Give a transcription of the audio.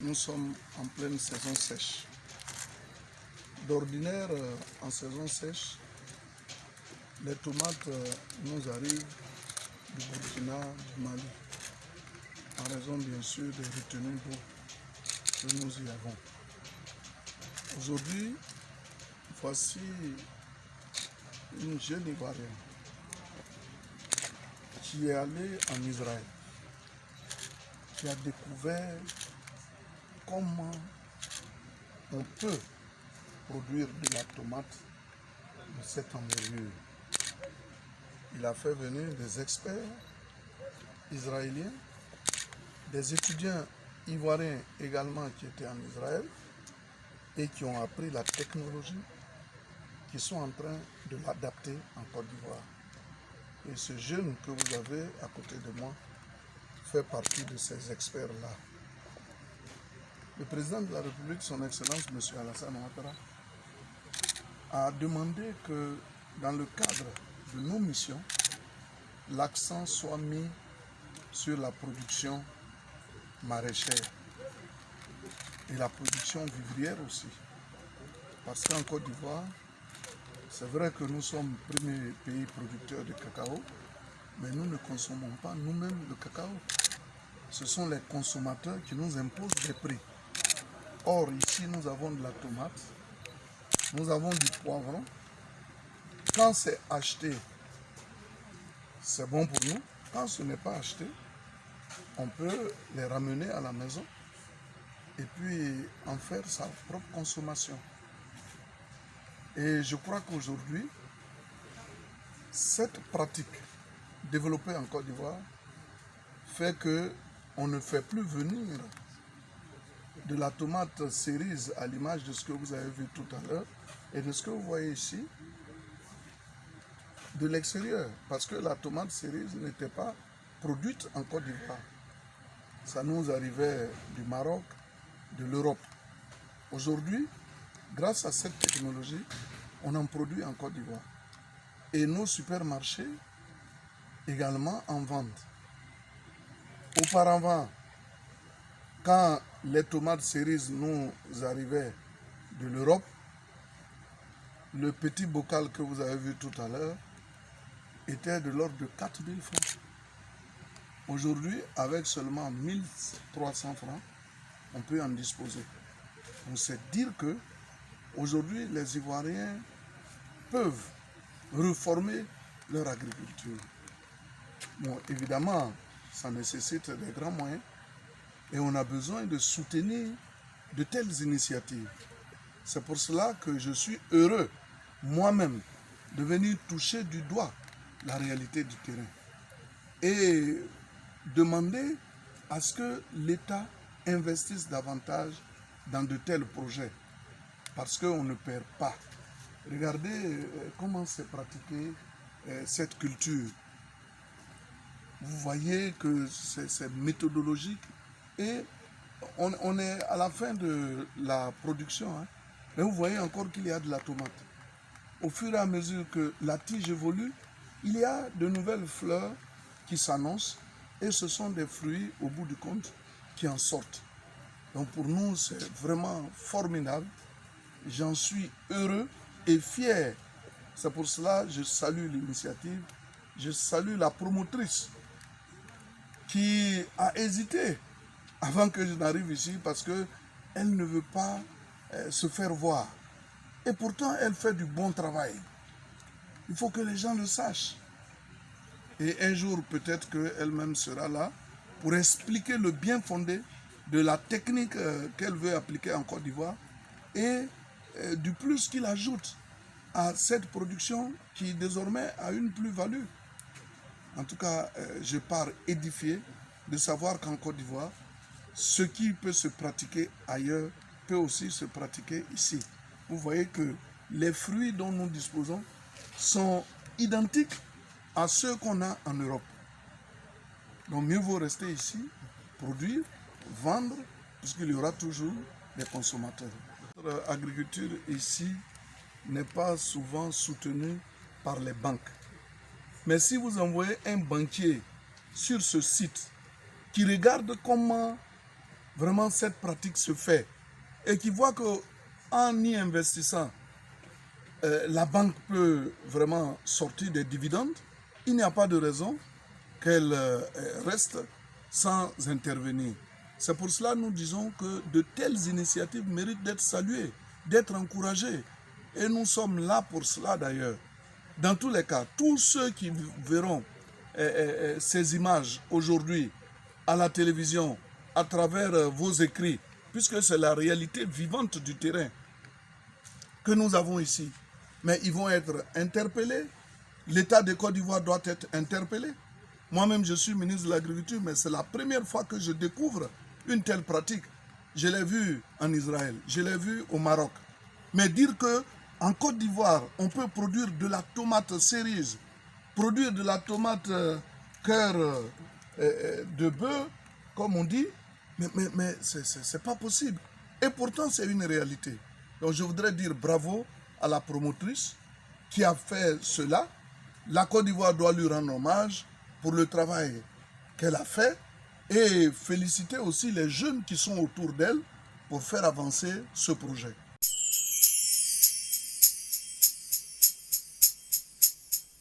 Nous sommes en pleine saison sèche. D'ordinaire, en saison sèche, les tomates nous arrivent du Burkina, du Mali, en raison bien sûr des retenues d'eau que nous y avons. Aujourd'hui, voici une jeune Ivoirienne qui est allée en Israël, qui a découvert comment on peut produire de la tomate de cette envergure. Il a fait venir des experts israéliens, des étudiants ivoiriens également qui étaient en Israël et qui ont appris la technologie, qui sont en train de l'adapter en Côte d'Ivoire. Et ce jeune que vous avez à côté de moi fait partie de ces experts-là. Le président de la République, son Excellence, M. Alassane Ouattara, a demandé que dans le cadre de nos missions, l'accent soit mis sur la production maraîchère et la production vivrière aussi. Parce qu'en Côte d'Ivoire, c'est vrai que nous sommes le premier pays producteur de cacao, mais nous ne consommons pas nous-mêmes le cacao. Ce sont les consommateurs qui nous imposent des prix. Or, ici, nous avons de la tomate, nous avons du poivron. Quand c'est acheté, c'est bon pour nous. Quand ce n'est pas acheté, on peut les ramener à la maison et puis en faire sa propre consommation. Et je crois qu'aujourd'hui, cette pratique développée en Côte d'Ivoire fait qu'on ne fait plus venir de la tomate cerise à l'image de ce que vous avez vu tout à l'heure et de ce que vous voyez ici de l'extérieur, parce que la tomate cerise n'était pas produite en Côte d'Ivoire. Ça nous arrivait du Maroc, de l'Europe. Aujourd'hui, grâce à cette technologie, on en produit en Côte d'Ivoire. Et nos supermarchés également en vendent. Auparavant, quand les tomates cerises nous arrivaient de l'Europe, le petit bocal que vous avez vu tout à l'heure était de l'ordre de 4 000 francs. Aujourd'hui, avec seulement 1 300 francs, on peut en disposer. On sait dire que aujourd'hui, les Ivoiriens peuvent reformer leur agriculture. Bon, évidemment, ça nécessite des grands moyens et on a besoin de soutenir de telles initiatives. C'est pour cela que je suis heureux, moi-même, de venir toucher du doigt la réalité du terrain et demander à ce que l'État investisse davantage dans de tels projets parce qu'on ne perd pas. Regardez comment c'est pratiqué cette culture. Vous voyez que c'est méthodologique et on est à la fin de la production. Et vous voyez encore qu'il y a de la tomate. Au fur et à mesure que la tige évolue, il y a de nouvelles fleurs qui s'annoncent et ce sont des fruits, au bout du compte, qui en sortent. Donc pour nous, c'est vraiment formidable. J'en suis heureux et fier. C'est pour cela que je salue l'initiative. Je salue la promotrice qui a hésité avant que je n'arrive ici parce qu'elle ne veut pas se faire voir. Et pourtant, elle fait du bon travail. Il faut que les gens le sachent. Et un jour, peut-être qu'elle-même sera là pour expliquer le bien fondé de la technique qu'elle veut appliquer en Côte d'Ivoire et du plus qu'il ajoute à cette production qui désormais a une plus-value. En tout cas, je pars édifié de savoir qu'en Côte d'Ivoire, ce qui peut se pratiquer ailleurs peut aussi se pratiquer ici. Vous voyez que les fruits dont nous disposons sont identiques à ceux qu'on a en Europe. Donc mieux vaut rester ici, produire, vendre, puisqu'il y aura toujours des consommateurs. Notre agriculture ici n'est pas souvent soutenue par les banques. Mais si vous envoyez un banquier sur ce site qui regarde comment vraiment cette pratique se fait et qui voit qu'en y investissant, la banque peut vraiment sortir des dividendes, il n'y a pas de raison qu'elle reste sans intervenir. C'est pour cela que nous disons que de telles initiatives méritent d'être saluées, d'être encouragées. Et nous sommes là pour cela d'ailleurs. Dans tous les cas, tous ceux qui verront ces images aujourd'hui à la télévision, à travers vos écrits, puisque c'est la réalité vivante du terrain que nous avons ici, mais ils vont être interpellés. L'État de Côte d'Ivoire doit être interpellé. Moi-même, je suis ministre de l'Agriculture, mais c'est la première fois que je découvre une telle pratique. Je l'ai vu en Israël, je l'ai vu au Maroc. Mais dire qu'en Côte d'Ivoire, on peut produire de la tomate cerise, produire de la tomate cœur de bœuf, comme on dit, mais c'est pas possible. Et pourtant, c'est une réalité. Donc je voudrais dire bravo à la promotrice qui a fait cela. La Côte d'Ivoire doit lui rendre hommage pour le travail qu'elle a fait et féliciter aussi les jeunes qui sont autour d'elle pour faire avancer ce projet.